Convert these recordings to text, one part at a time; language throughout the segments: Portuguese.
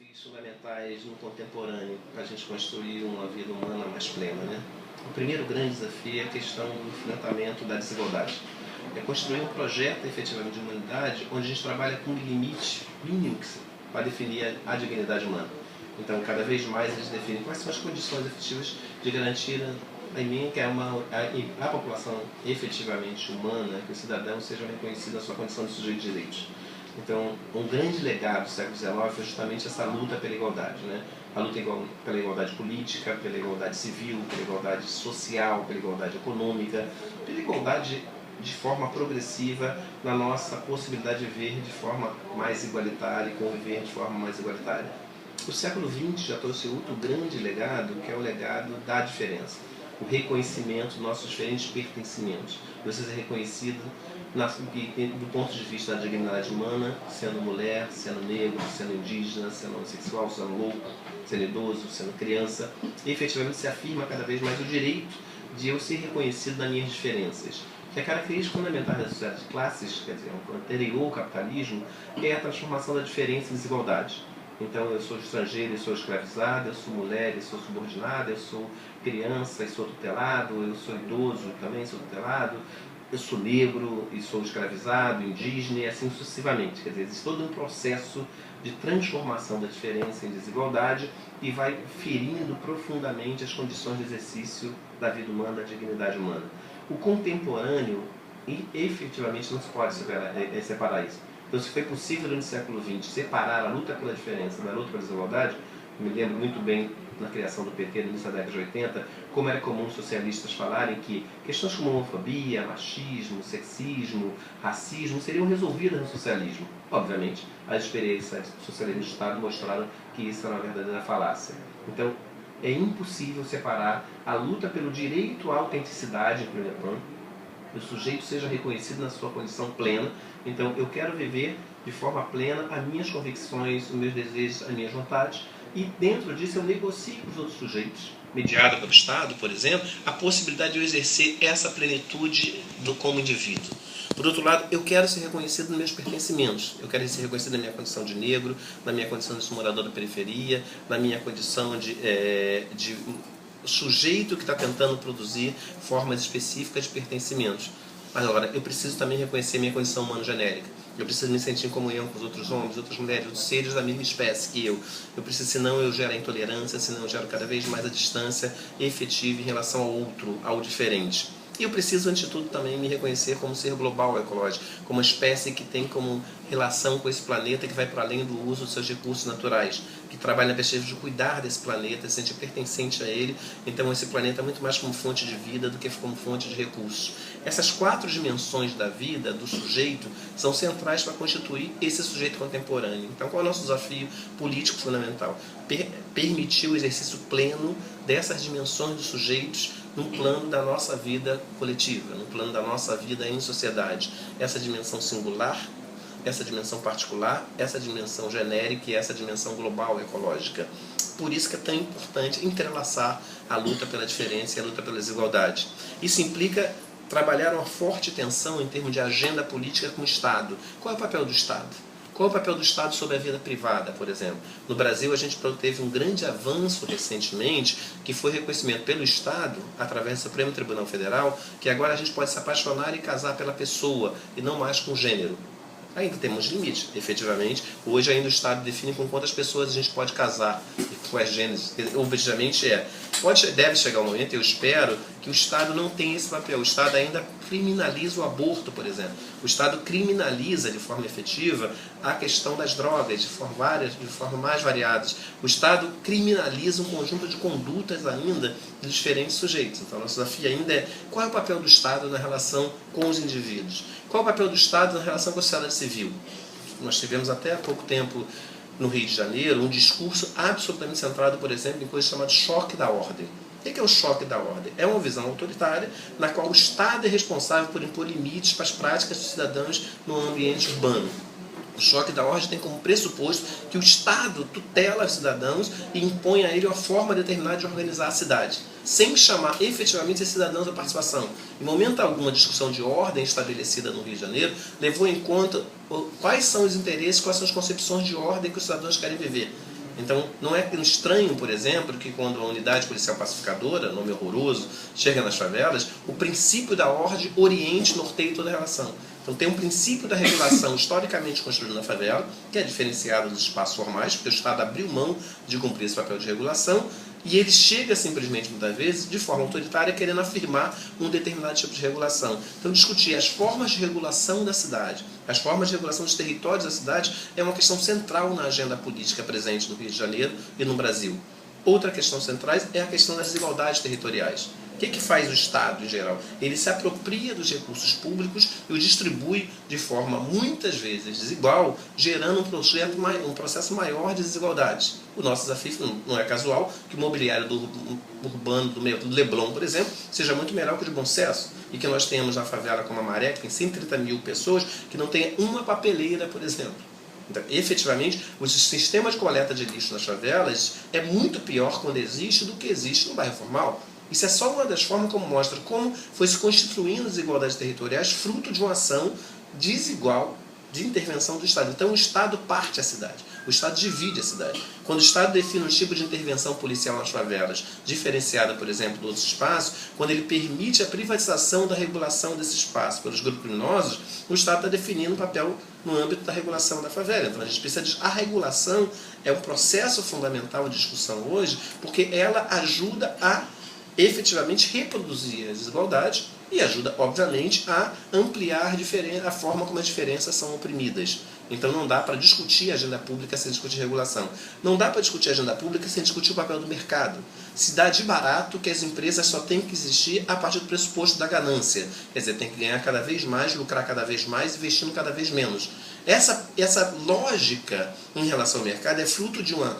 desafio fundamentais no contemporâneo para a gente construir uma vida humana mais plena, né? O primeiro grande desafio é a questão do enfrentamento da desigualdade. É construir um projeto efetivamente de humanidade onde a gente trabalha com um limite mínimo para definir a dignidade humana. Então, cada vez mais eles definem quais são as condições efetivas de garantir a mim que a população efetivamente humana, que o cidadão seja reconhecido na sua condição de sujeito de direitos. Então, um grande legado do século XIX foi justamente essa luta pela igualdade, né? A luta pela igualdade política, pela igualdade civil, pela igualdade social, pela igualdade econômica, pela igualdade de forma progressiva na nossa possibilidade de viver de forma mais igualitária e conviver de forma mais igualitária. O século XX já trouxe outro grande legado, que é o legado da diferença. O reconhecimento dos nossos diferentes pertencimentos. Você ser reconhecido do ponto de vista da dignidade humana, sendo mulher, sendo negro, sendo indígena, sendo homossexual, sendo louco, sendo idoso, sendo criança. E efetivamente se afirma cada vez mais o direito de eu ser reconhecido nas minhas diferenças. Que a característica fundamental da sociedade de classes, quer dizer, anterior ao capitalismo, é a transformação da diferença em desigualdade. Então, eu sou estrangeiro e sou escravizado, eu sou mulher e sou subordinada, eu sou criança e sou tutelado, eu sou idoso e também sou tutelado, eu sou negro e sou escravizado, indígena e assim sucessivamente. Quer dizer, existe todo um processo de transformação da diferença em desigualdade e vai ferindo profundamente as condições de exercício da vida humana, da dignidade humana. O contemporâneo, efetivamente, não se pode separar isso. Então, se foi possível no século XX separar a luta pela diferença da luta pela desigualdade, me lembro muito bem na criação do PT no início da década de 80, como era comum os socialistas falarem que questões como homofobia, machismo, sexismo, racismo seriam resolvidas no socialismo. Obviamente, as experiências do socialismo de Estado mostraram que isso era uma verdadeira falácia. Então, é impossível separar a luta pelo direito à autenticidade, em primeiro plano, que o sujeito seja reconhecido na sua condição plena. Então, eu quero viver de forma plena as minhas convicções, os meus desejos, as minhas vontades, e dentro disso eu negocio com os outros sujeitos, mediada pelo Estado, por exemplo, a possibilidade de eu exercer essa plenitude como indivíduo. Por outro lado, eu quero ser reconhecido nos meus pertencimentos. Eu quero ser reconhecido na minha condição de negro, na minha condição de morador da periferia, na minha condição de sujeito que está tentando produzir formas específicas de pertencimentos. Agora, eu preciso também reconhecer minha condição humana genérica. Eu preciso me sentir em comunhão com os outros homens, outras mulheres, outros seres da mesma espécie que eu. Eu preciso, senão eu gero a intolerância, senão eu gero cada vez mais a distância efetiva em relação ao outro, ao diferente. E eu preciso, antes de tudo, também me reconhecer como ser global ecológico, como uma espécie que tem como relação com esse planeta que vai para além do uso dos seus recursos naturais, que trabalha na perspectiva de cuidar desse planeta, se sentir pertencente a ele. Então, esse planeta é muito mais como fonte de vida do que como fonte de recursos. Essas 4 dimensões da vida, do sujeito, são centrais para constituir esse sujeito contemporâneo. Então, qual é o nosso desafio político fundamental? Permitir o exercício pleno dessas dimensões dos sujeitos no plano da nossa vida coletiva, no plano da nossa vida em sociedade. Essa dimensão singular, essa dimensão particular, essa dimensão genérica e essa dimensão global ecológica. Por isso que é tão importante entrelaçar a luta pela diferença e a luta pela desigualdade. Isso implica trabalhar uma forte tensão em termos de agenda política com o Estado. Qual é o papel do Estado? Qual é o papel do Estado sobre a vida privada, por exemplo? No Brasil, a gente teve um grande avanço recentemente, que foi reconhecimento pelo Estado, através do Supremo Tribunal Federal, que agora a gente pode se apaixonar e casar pela pessoa, e não mais com o gênero. Ainda temos limites, efetivamente. Hoje ainda o Estado define com quantas pessoas a gente pode casar e com quais gêneros. Obviamente deve chegar um momento, eu espero, que o Estado não tenha esse papel. O Estado ainda criminaliza o aborto, por exemplo. O Estado criminaliza de forma efetiva a questão das drogas, de forma mais variadas. O Estado criminaliza um conjunto de condutas ainda de diferentes sujeitos. Então, nosso desafio ainda é qual é o papel do Estado na relação com os indivíduos? Qual é o papel do Estado na relação com a sociedade civil? Nós tivemos até há pouco tempo no Rio de Janeiro um discurso absolutamente centrado, por exemplo, em coisas chamadas choque da ordem. O que é o choque da ordem? É uma visão autoritária na qual o Estado é responsável por impor limites para as práticas dos cidadãos no ambiente urbano. O choque da ordem tem como pressuposto que o Estado tutela os cidadãos e impõe a ele uma forma determinada de organizar a cidade, sem chamar efetivamente esses cidadãos à participação. Em momento algum, a discussão de ordem estabelecida no Rio de Janeiro levou em conta quais são os interesses, quais são as concepções de ordem que os cidadãos querem viver. Então, não é estranho, por exemplo, que quando a unidade policial pacificadora, nome horroroso, chega nas favelas, o princípio da ordem oriente, norteie toda a relação. Então, tem um princípio da regulação historicamente construído na favela, que é diferenciado dos espaços formais, porque o Estado abriu mão de cumprir esse papel de regulação, e ele chega simplesmente, muitas vezes, de forma autoritária, querendo afirmar um determinado tipo de regulação. Então, discutir as formas de regulação da cidade, as formas de regulação dos territórios da cidade, é uma questão central na agenda política presente no Rio de Janeiro e no Brasil. Outra questão central é a questão das desigualdades territoriais. O que faz o Estado, em geral? Ele se apropria dos recursos públicos e o distribui de forma, muitas vezes, desigual, gerando um processo maior de desigualdades. O nosso desafio não é casual que o mobiliário urbano do Leblon, por exemplo, seja muito melhor que o de Bom Sucesso, e que nós tenhamos na favela como a Maré, que tem 130 mil pessoas, que não tenha uma papeleira, por exemplo. Então, efetivamente, o sistema de coleta de lixo nas favelas é muito pior quando existe do que existe no bairro formal. Isso é só uma das formas como mostra como foi se constituindo desigualdades territoriais fruto de uma ação desigual de intervenção do Estado. Então o Estado parte a cidade, o Estado divide a cidade. Quando o Estado define um tipo de intervenção policial nas favelas, diferenciada, por exemplo, de outros espaços, quando ele permite a privatização da regulação desse espaço pelos grupos criminosos, o Estado está definindo um papel no âmbito da regulação da favela. Então a gente precisa a regulação é um processo fundamental de discussão hoje, porque ela ajuda a efetivamente reproduzir as desigualdades e ajuda, obviamente, a ampliar a forma como as diferenças são oprimidas. Então não dá para discutir a agenda pública sem discutir regulação. Não dá para discutir a agenda pública sem discutir o papel do mercado. Se dá de barato que as empresas só têm que existir a partir do pressuposto da ganância. Quer dizer, tem que ganhar cada vez mais, lucrar cada vez mais, investindo cada vez menos. Essa lógica em relação ao mercado é fruto de uma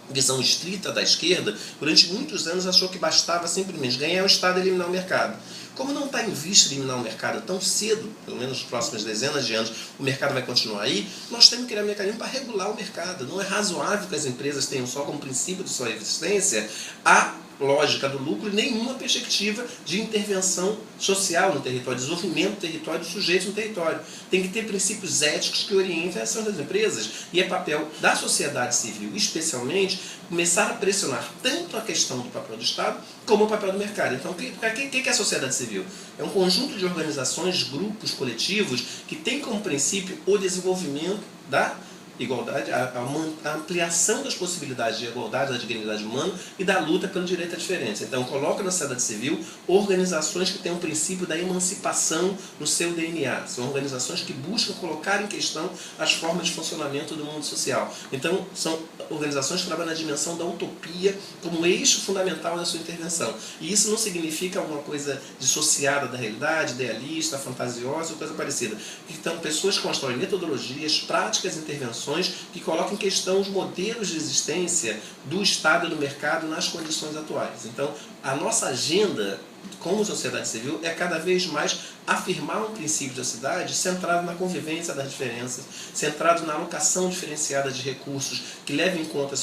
visão estrita da esquerda. Durante muitos anos achou que bastava simplesmente ganhar o Estado e eliminar o mercado. Como não está em vista eliminar o mercado tão cedo, pelo menos nas próximas dezenas de anos, o mercado vai continuar aí, nós temos que criar um mecanismo para regular o mercado. Não é razoável que as empresas tenham só como princípio de sua existência a lógica do lucro e nenhuma perspectiva de intervenção social no território, desenvolvimento do território, dos sujeitos no território. Tem que ter princípios éticos que orientem a ação das empresas. E é papel da sociedade civil, especialmente, começar a pressionar tanto a questão do papel do Estado como o papel do mercado. Então, o que é a sociedade civil? É um conjunto de organizações, grupos, coletivos que tem como princípio o desenvolvimento da igualdade, a ampliação das possibilidades de igualdade, da dignidade humana e da luta pelo direito à diferença. Então, coloca na sociedade civil organizações que têm o princípio da emancipação no seu DNA. São organizações que buscam colocar em questão as formas de funcionamento do mundo social. Então, são organizações que trabalham na dimensão da utopia como eixo fundamental da sua intervenção. E isso não significa alguma coisa dissociada da realidade, idealista, fantasiosa ou coisa parecida. Então, pessoas que constroem metodologias, práticas e intervenções que colocam em questão os modelos de existência do Estado e do mercado nas condições atuais. Então, a nossa agenda como sociedade civil é cada vez mais afirmar um princípio da cidade centrado na convivência das diferenças, centrado na alocação diferenciada de recursos que leve em conta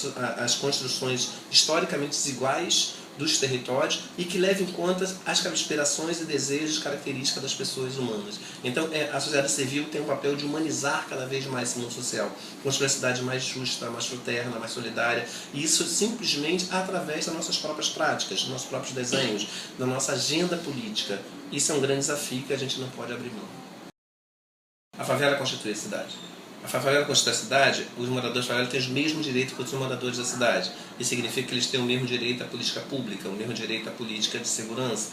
as construções historicamente desiguais dos territórios e que leve em conta as aspirações e desejos, características das pessoas humanas. Então, a sociedade civil tem o papel de humanizar cada vez mais esse mundo social, construir uma cidade mais justa, mais fraterna, mais solidária, e isso simplesmente através das nossas próprias práticas, dos nossos próprios desenhos, da nossa agenda política. Isso é um grande desafio que a gente não pode abrir mão. A favela constitui a cidade. A favela constitui a cidade, os moradores da favela têm os mesmos direitos que os moradores da cidade. Isso significa que eles têm o mesmo direito à política pública, o mesmo direito à política de segurança,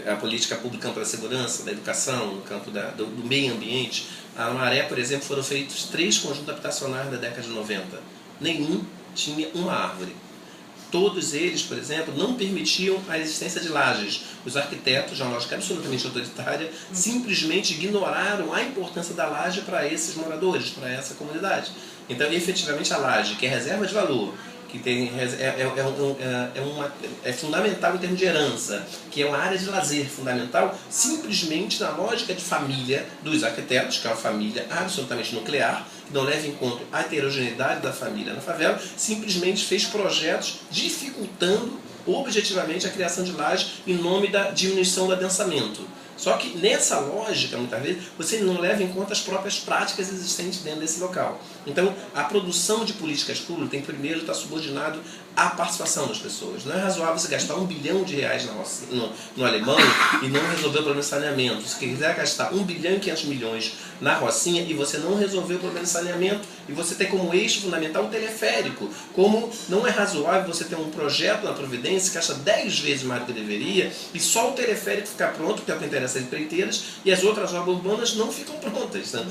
a política pública no campo da segurança, da educação, no campo do meio ambiente. A Maré, por exemplo, foram feitos 3 conjuntos habitacionais da década de 90. Nenhum tinha uma árvore. Todos eles, por exemplo, não permitiam a existência de lajes. Os arquitetos, de uma lógica absolutamente autoritária, simplesmente ignoraram a importância da laje para esses moradores, para essa comunidade. Então, efetivamente, a laje, que é reserva de valor, que é fundamental em termos de herança, que é uma área de lazer fundamental, simplesmente na lógica de família dos arquitetos, que é uma família absolutamente nuclear, que não leva em conta a heterogeneidade da família na favela, simplesmente fez projetos dificultando objetivamente a criação de lajes em nome da diminuição do adensamento. Só que nessa lógica, muitas vezes, você não leva em conta as próprias práticas existentes dentro desse local. Então, a produção de políticas públicas tem primeiro estar subordinado à participação das pessoas. Não é razoável você gastar R$1 bilhão no Alemão e não resolver o problema de saneamento. Se quiser gastar R$1 bilhão e 500 milhões na Rocinha e você não resolver o problema de saneamento e você ter como eixo fundamental o teleférico, como não é razoável você ter um projeto na Providência que gasta 10 vezes mais do que deveria e só o teleférico ficar pronto, que é o que interessa às empreiteiras, e as outras obras urbanas não ficam prontas. Né?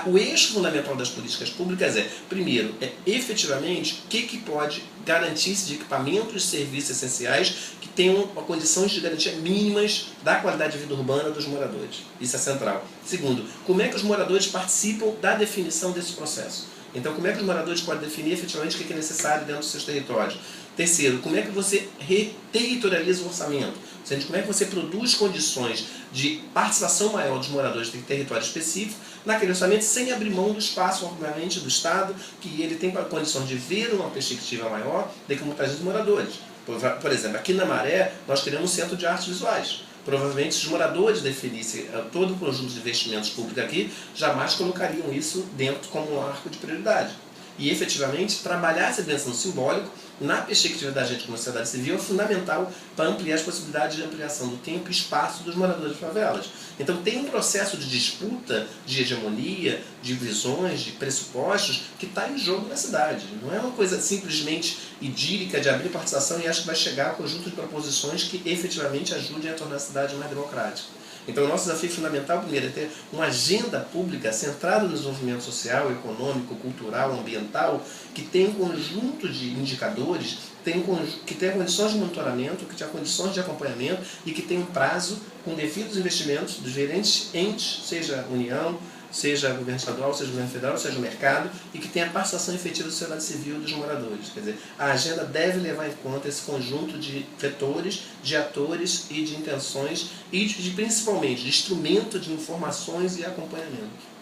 O eixo fundamental das políticas públicas é, primeiro, efetivamente o que pode garantir-se de equipamentos e serviços essenciais que tenham condições de garantia mínimas da qualidade de vida urbana dos moradores. Isso é central. Segundo, como é que os moradores participam da definição desse processo? Então, como é que os moradores podem definir efetivamente o que é necessário dentro dos seus territórios? Terceiro, como é que você territorializa o orçamento? Ou seja, como é que você produz condições de participação maior dos moradores em território específico naquele orçamento sem abrir mão do espaço, obviamente, do Estado, que ele tem condições de ver uma perspectiva maior do que muitas vezes os moradores. Por exemplo, aqui na Maré, nós queremos um centro de artes visuais. Provavelmente, se os moradores definissem todo o conjunto de investimentos públicos aqui, jamais colocariam isso dentro como um arco de prioridade. E, efetivamente, trabalhar essa dimensão simbólica na perspectiva da gente como sociedade civil é fundamental para ampliar as possibilidades de ampliação do tempo e espaço dos moradores de favelas. Então, tem um processo de disputa, de hegemonia, de visões, de pressupostos que está em jogo na cidade. Não é uma coisa simplesmente idílica de abrir participação e acho que vai chegar a conjunto de proposições que efetivamente ajudem a tornar a cidade mais democrática. Então, o nosso desafio fundamental, primeiro, é ter uma agenda pública centrada no desenvolvimento social, econômico, cultural, ambiental, que tenha um conjunto de indicadores, que tenha condições de monitoramento, que tenha condições de acompanhamento e que tenha um prazo com devidos investimentos dos diferentes entes, seja a União, seja o governo estadual, seja o governo federal, seja o mercado, e que tenha a participação efetiva da sociedade civil e dos moradores. Quer dizer, a agenda deve levar em conta esse conjunto de vetores, de atores e de intenções e principalmente de instrumento de informações e acompanhamento.